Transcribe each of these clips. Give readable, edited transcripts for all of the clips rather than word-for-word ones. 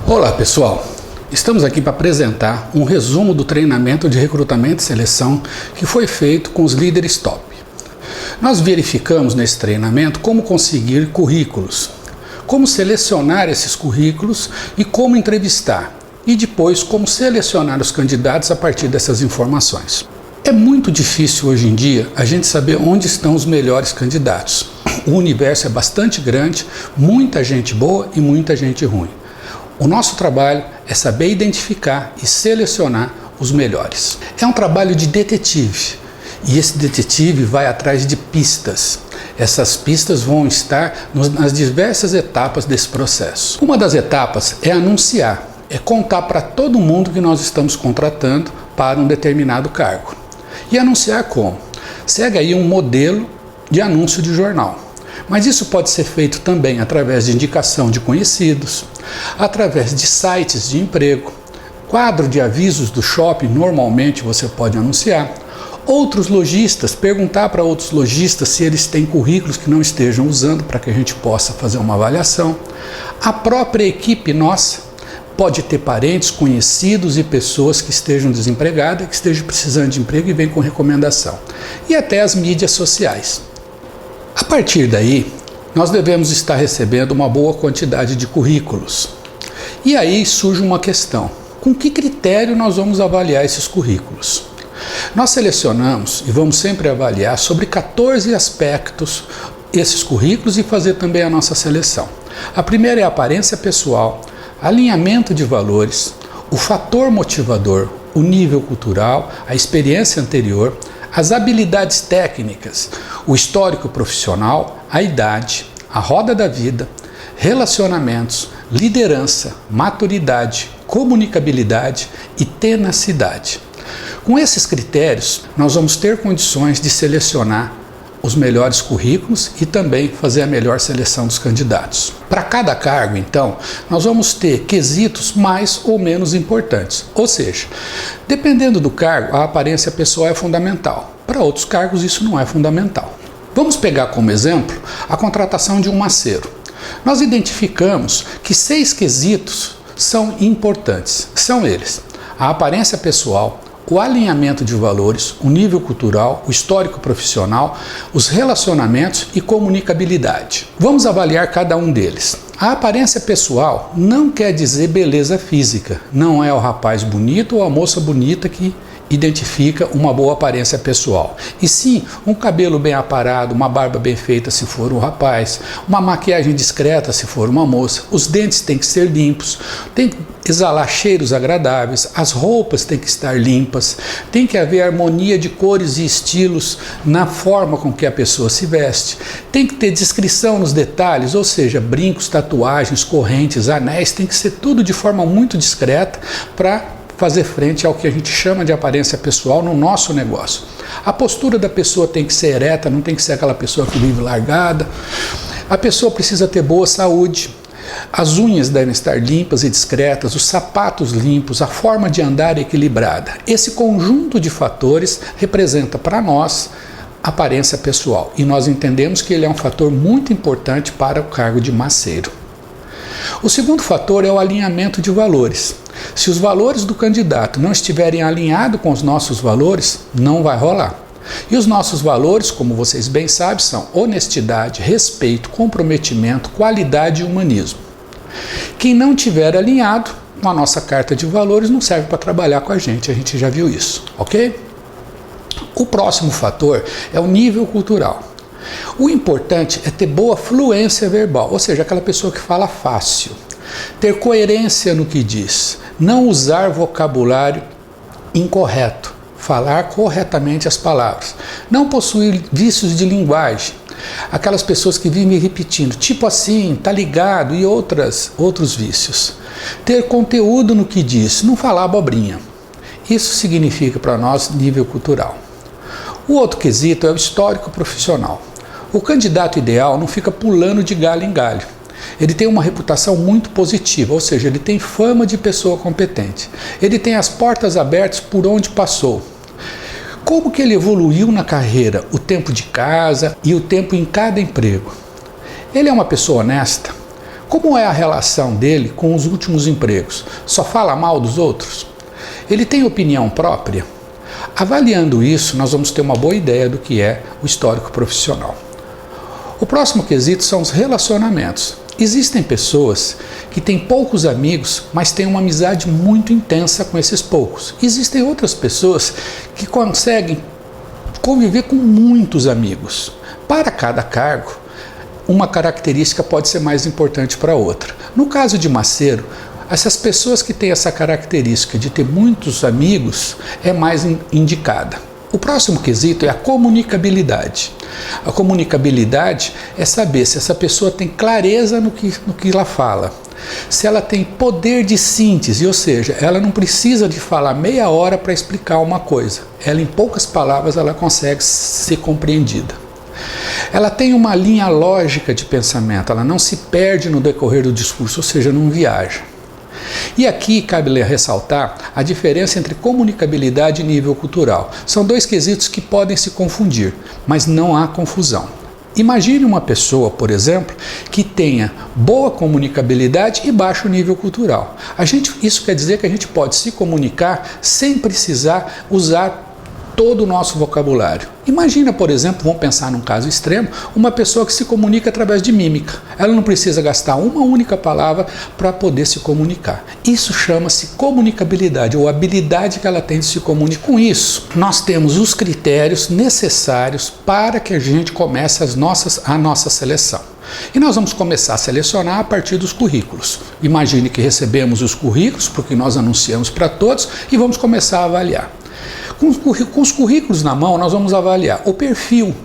Olá pessoal, estamos aqui para apresentar um resumo do treinamento de recrutamento e seleção que foi feito com os líderes top. Nós verificamos nesse treinamento como conseguir currículos, como selecionar esses currículos e como entrevistar, e depois como selecionar os candidatos a partir dessas informações. É muito difícil hoje em dia a gente saber onde estão os melhores candidatos. O universo é bastante grande, muita gente boa e muita gente ruim. O nosso trabalho é saber identificar e selecionar os melhores. É um trabalho de detetive e esse detetive vai atrás de pistas. Essas pistas vão estar nas diversas etapas desse processo. Uma das etapas é anunciar, é contar para todo mundo que nós estamos contratando para um determinado cargo. E anunciar como? Segue aí um modelo de anúncio de jornal. Mas isso pode ser feito também através de indicação de conhecidos, através de sites de emprego, quadro de avisos do shopping, normalmente você pode anunciar. Outros lojistas, perguntar para outros lojistas se eles têm currículos que não estejam usando para que a gente possa fazer uma avaliação. A própria equipe nossa pode ter parentes, conhecidos e pessoas que estejam desempregadas, que estejam precisando de emprego e vêm com recomendação. E até as mídias sociais. A partir daí, nós devemos estar recebendo uma boa quantidade de currículos. E aí surge uma questão: com que critério nós vamos avaliar esses currículos? Nós selecionamos e vamos sempre avaliar sobre 14 aspectos esses currículos e fazer também a nossa seleção. A primeira é a aparência pessoal, alinhamento de valores, o fator motivador, o nível cultural, a experiência anterior, as habilidades técnicas, o histórico profissional, a idade, a roda da vida, relacionamentos, liderança, maturidade, comunicabilidade e tenacidade. Com esses critérios, nós vamos ter condições de selecionar os melhores currículos e também fazer a melhor seleção dos candidatos. Para cada cargo, então, nós vamos ter quesitos mais ou menos importantes. Ou seja, dependendo do cargo, a aparência pessoal é fundamental. Para outros cargos, isso não é fundamental. Vamos pegar como exemplo a contratação de um maceiro. Nós identificamos que 6 quesitos são importantes. São eles: a aparência pessoal, o alinhamento de valores, o nível cultural, o histórico profissional, os relacionamentos e comunicabilidade. Vamos avaliar cada um deles. A aparência pessoal não quer dizer beleza física. Não é o rapaz bonito ou a moça bonita que identifica uma boa aparência pessoal. E sim, um cabelo bem aparado, uma barba bem feita se for um rapaz, uma maquiagem discreta se for uma moça, os dentes têm que ser limpos, tem que exalar cheiros agradáveis, as roupas têm que estar limpas, tem que haver harmonia de cores e estilos na forma com que a pessoa se veste, tem que ter discrição nos detalhes, ou seja, brincos, tatuagens, correntes, anéis, tem que ser tudo de forma muito discreta para fazer frente ao que a gente chama de aparência pessoal no nosso negócio. A postura da pessoa tem que ser ereta, não tem que ser aquela pessoa que vive largada. A pessoa precisa ter boa saúde. As unhas devem estar limpas e discretas, os sapatos limpos, a forma de andar equilibrada. Esse conjunto de fatores representa para nós a aparência pessoal e nós entendemos que ele é um fator muito importante para o cargo de maceiro. O segundo fator é o alinhamento de valores. Se os valores do candidato não estiverem alinhados com os nossos valores, não vai rolar. E os nossos valores, como vocês bem sabem, são honestidade, respeito, comprometimento, qualidade e humanismo. Quem não tiver alinhado com a nossa carta de valores não serve para trabalhar com a gente já viu isso, ok? O próximo fator é o nível cultural. O importante é ter boa fluência verbal, ou seja, aquela pessoa que fala fácil. Ter coerência no que diz, não usar vocabulário incorreto, falar corretamente as palavras, não possuir vícios de linguagem, aquelas pessoas que vivem repetindo, tipo assim, tá ligado, e outros vícios. Ter conteúdo no que diz, não falar abobrinha. Isso significa para nós nível cultural. O outro quesito é o histórico profissional. O candidato ideal não fica pulando de galho em galho. Ele tem uma reputação muito positiva, ou seja, ele tem fama de pessoa competente. Ele tem as portas abertas por onde passou. Como que ele evoluiu na carreira, o tempo de casa e o tempo em cada emprego? Ele é uma pessoa honesta, Como é a relação dele com os últimos empregos? Só fala mal dos outros? Ele tem opinião própria? Avaliando isso, nós vamos ter uma boa ideia do que é o histórico profissional. O próximo quesito são os relacionamentos. Existem pessoas que têm poucos amigos, mas têm uma amizade muito intensa com esses poucos. Existem outras pessoas que conseguem conviver com muitos amigos. Para cada cargo, uma característica pode ser mais importante para outra. No caso de Macedo, essas pessoas que têm essa característica de ter muitos amigos é mais indicada. O próximo quesito é a comunicabilidade. A comunicabilidade é saber se essa pessoa tem clareza no que ela fala, se ela tem poder de síntese, ou seja, ela não precisa de falar meia hora para explicar uma coisa. Ela, em poucas palavras, ela consegue ser compreendida. Ela tem uma linha lógica de pensamento, ela não se perde no decorrer do discurso, ou seja, não viaja. E aqui cabe ressaltar a diferença entre comunicabilidade e nível cultural. São dois quesitos que podem se confundir, mas não há confusão. Imagine uma pessoa, por exemplo, que tenha boa comunicabilidade e baixo nível cultural. Isso quer dizer que a gente pode se comunicar sem precisar usar todo o nosso vocabulário. Imagina, por exemplo, vamos pensar num caso extremo, uma pessoa que se comunica através de mímica. Ela não precisa gastar uma única palavra para poder se comunicar. Isso chama-se comunicabilidade, ou habilidade que ela tem de se comunicar. Com isso, nós temos os critérios necessários para que a gente comece a nossa seleção. E nós vamos começar a selecionar a partir dos currículos. Imagine que recebemos os currículos, porque nós anunciamos para todos, e vamos começar a avaliar. Com os currículos na mão, nós vamos avaliar o perfil.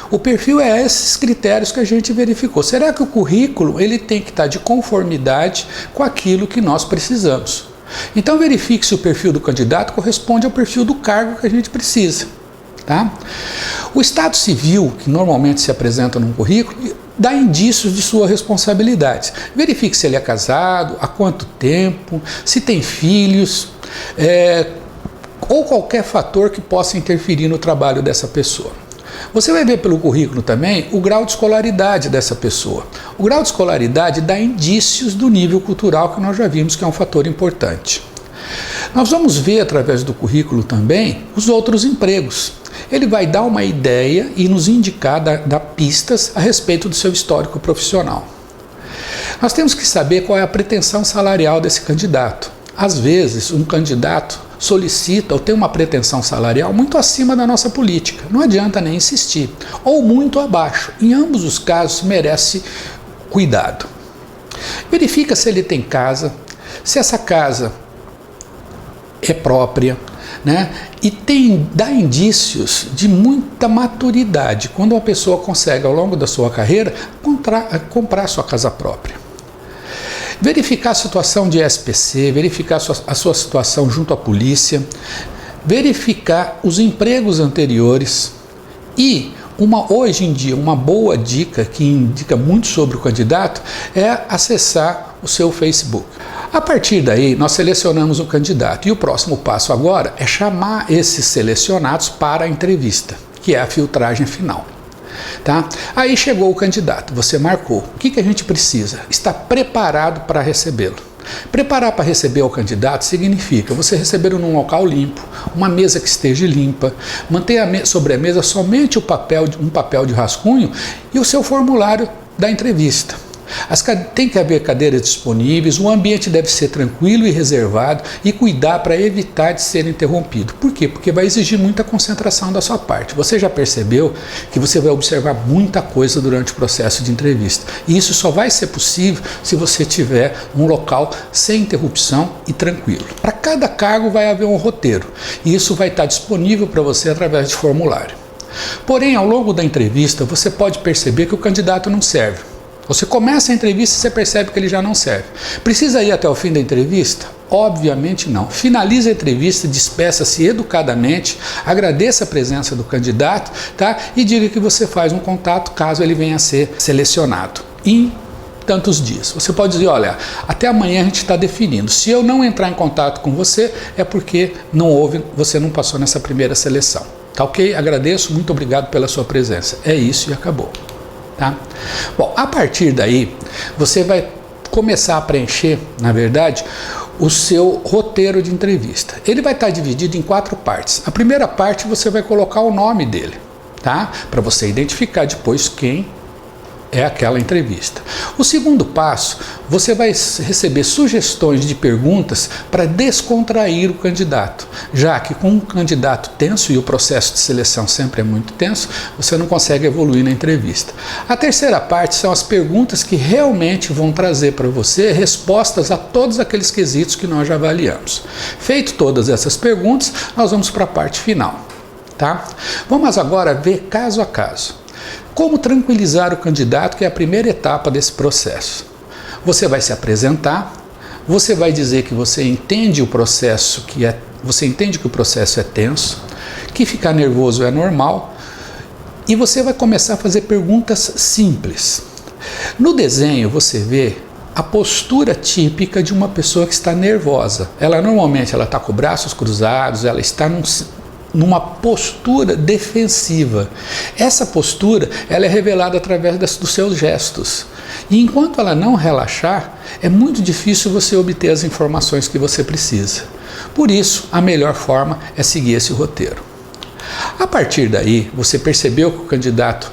O perfil é esses critérios que a gente verificou. Será que o currículo ele tem que estar de conformidade com aquilo que nós precisamos? Então verifique se o perfil do candidato corresponde ao perfil do cargo que a gente precisa. Tá? O estado civil, que normalmente se apresenta num currículo, dá indícios de sua responsabilidade. Verifique se ele é casado, há quanto tempo, se tem filhos, ou qualquer fator que possa interferir no trabalho dessa pessoa. Você vai ver pelo currículo também o grau de escolaridade dessa pessoa. O grau de escolaridade dá indícios do nível cultural que nós já vimos que é um fator importante. Nós vamos ver através do currículo também os outros empregos. Ele vai dar uma ideia e nos indicar, dar pistas a respeito do seu histórico profissional. Nós temos que saber qual é a pretensão salarial desse candidato. Às vezes, um candidato solicita ou tem uma pretensão salarial muito acima da nossa política. Não adianta nem insistir. Ou muito abaixo. Em ambos os casos, merece cuidado. Verifica se ele tem casa, se essa casa é própria, né? E dá indícios de muita maturidade quando uma pessoa consegue, ao longo da sua carreira, comprar sua casa própria. Verificar a situação de SPC, verificar a sua situação junto à polícia, verificar os empregos anteriores e, hoje em dia, uma boa dica que indica muito sobre o candidato é acessar o seu Facebook. A partir daí, nós selecionamos o candidato e o próximo passo agora é chamar esses selecionados para a entrevista, que é a filtragem final. Tá? Aí chegou o candidato, você marcou. O que a gente precisa? Estar preparado para recebê-lo. Preparar para receber o candidato significa você recebê-lo num local limpo, uma mesa que esteja limpa, manter sobre a mesa somente um papel de rascunho e o seu formulário da entrevista. Tem que haver cadeiras disponíveis, o ambiente deve ser tranquilo e reservado e cuidar para evitar de ser interrompido. Por quê? Porque vai exigir muita concentração da sua parte. Você já percebeu que você vai observar muita coisa durante o processo de entrevista. E isso só vai ser possível se você tiver um local sem interrupção e tranquilo. Para cada cargo vai haver um roteiro e isso vai estar disponível para você através de formulário. Porém, ao longo da entrevista, você pode perceber que o candidato não serve. Você começa a entrevista e você percebe que ele já não serve. Precisa ir até o fim da entrevista? Obviamente não. Finalize a entrevista, despeça-se educadamente, agradeça a presença do candidato, tá? E diga que você faz um contato caso ele venha a ser selecionado. Em tantos dias. Você pode dizer, olha, até amanhã a gente está definindo. Se eu não entrar em contato com você, é porque você não passou nessa primeira seleção. Tá ok? Agradeço, muito obrigado pela sua presença. É isso e acabou. Tá? Bom, a partir daí, você vai começar a preencher, na verdade, o seu roteiro de entrevista. Ele vai estar dividido em 4 partes. A primeira parte você vai colocar o nome dele, tá? Para você identificar depois quem é aquela entrevista. O segundo passo, você vai receber sugestões de perguntas para descontrair o candidato, já que com um candidato tenso, e o processo de seleção sempre é muito tenso, você não consegue evoluir na entrevista. A terceira parte são as perguntas que realmente vão trazer para você respostas a todos aqueles quesitos que nós já avaliamos. Feito todas essas perguntas, nós vamos para a parte final, tá? Vamos agora ver caso a caso. Como tranquilizar o candidato, que é a primeira etapa desse processo. Você vai se apresentar, você vai dizer que você entende o processo, você entende que o processo é tenso, que ficar nervoso é normal, e você vai começar a fazer perguntas simples. No desenho você vê a postura típica de uma pessoa que está nervosa. Normalmente ela está com os braços cruzados, ela está numa postura defensiva. Essa postura ela é revelada através dos seus gestos. E enquanto ela não relaxar, é muito difícil você obter as informações que você precisa. Por isso, a melhor forma é seguir esse roteiro. A partir daí, você percebeu que o candidato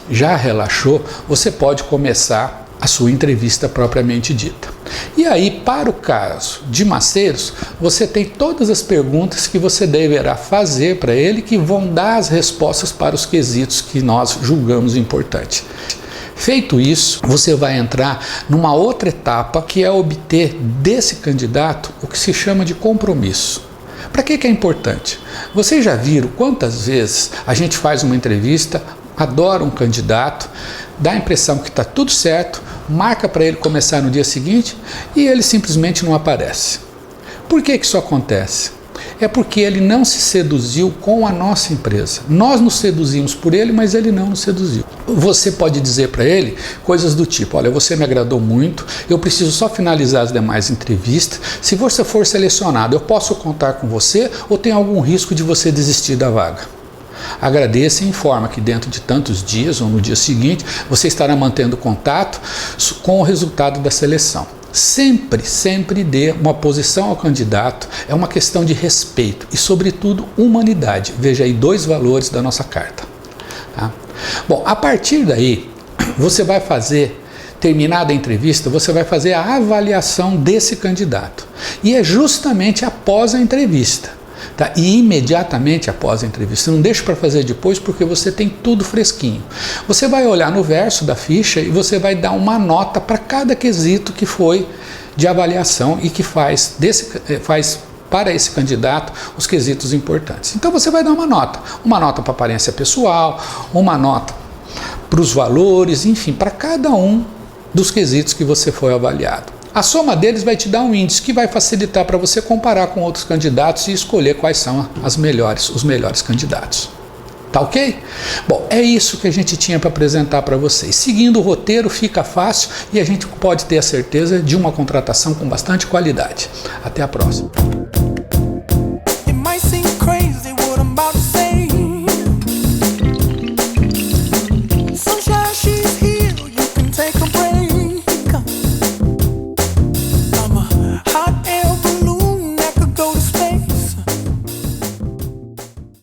já relaxou, você pode começar a sua entrevista propriamente dita. E aí, para o caso de Maceiros, você tem todas as perguntas que você deverá fazer para ele, que vão dar as respostas para os quesitos que nós julgamos importantes. Feito isso, você vai entrar numa outra etapa, que é obter desse candidato o que se chama de compromisso. Para que é importante? Vocês já viram quantas vezes a gente faz uma entrevista, adora um candidato, dá a impressão que está tudo certo, marca para ele começar no dia seguinte e ele simplesmente não aparece. Por que isso acontece? É porque ele não se seduziu com a nossa empresa. Nós nos seduzimos por ele, mas ele não nos seduziu. Você pode dizer para ele coisas do tipo: olha, você me agradou muito, eu preciso só finalizar as demais entrevistas. Se você for selecionado, eu posso contar com você ou tem algum risco de você desistir da vaga? Agradeça e informa que dentro de tantos dias ou no dia seguinte você estará mantendo contato com o resultado da seleção. Sempre dê uma posição ao candidato, é uma questão de respeito e, sobretudo, humanidade. Veja aí 2 valores da nossa carta. Tá? Bom, a partir daí, você vai fazer, terminada a entrevista, você vai fazer a avaliação desse candidato. E é justamente após a entrevista. Tá? E imediatamente após a entrevista. Não deixe para fazer depois, porque você tem tudo fresquinho. Você vai olhar no verso da ficha e você vai dar uma nota para cada quesito que foi de avaliação e que faz para esse candidato os quesitos importantes. Então você vai dar uma nota para a aparência pessoal, uma nota para os valores, enfim, para cada um dos quesitos que você foi avaliado. A soma deles vai te dar um índice que vai facilitar para você comparar com outros candidatos e escolher quais são os melhores candidatos. Tá ok? Bom, é isso que a gente tinha para apresentar para vocês. Seguindo o roteiro fica fácil e a gente pode ter a certeza de uma contratação com bastante qualidade. Até a próxima.